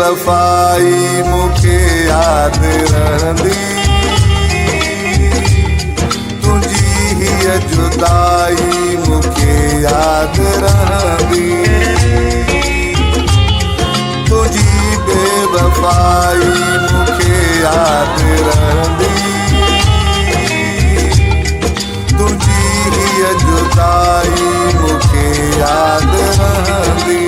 बेवफाई मुखे याद रहंदी, तुझी हीअ जुदाई मुखे याद रहंदी, तुझी बेवफाई मुखे याद रहंदी, तुझी हीअ जुदाई मुखे याद रहंदी।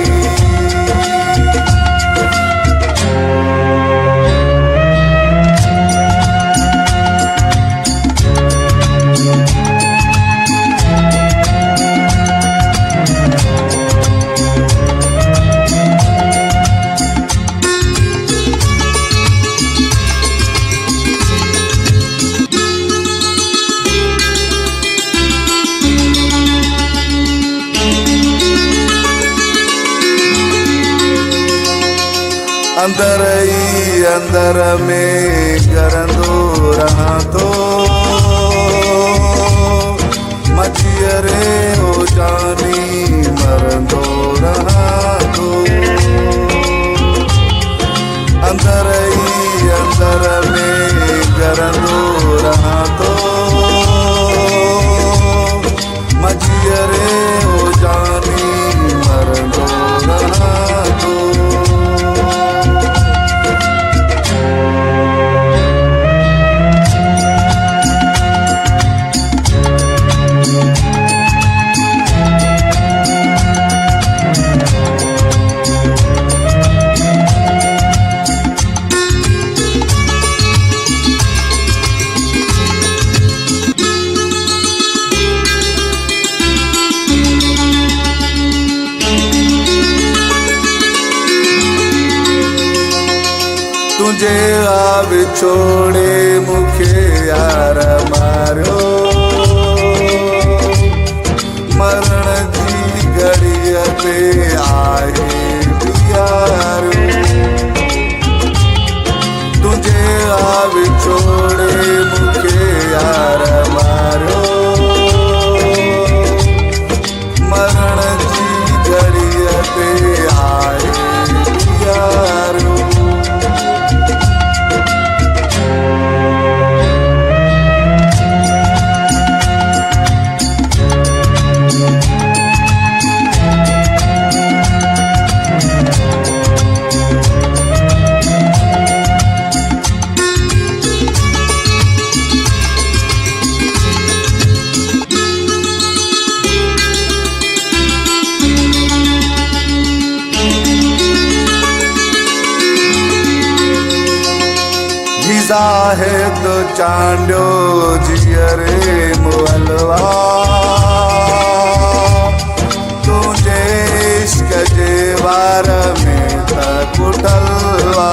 अंदर ही अंदर में करंदो रहां तो, मचियरे हो जानी मरंदो रहां तो। अंदर ही अंदर में करंदो रहां तो, मचियरे हो जानी मरंदो रहां तो। तुझे आ विछोड़े मुखे यार मारियो, मरण जी घड़ीअ ते आहे प्यारियो। तुझे आ विछोड़े मुखे यार मारियो, मरण जी घड़ीअ ते आहे प्यारियो। ज़ाहिद चांडियो जियरे मुअलवा, तुझे इश्क जे वार में त कुटलवा।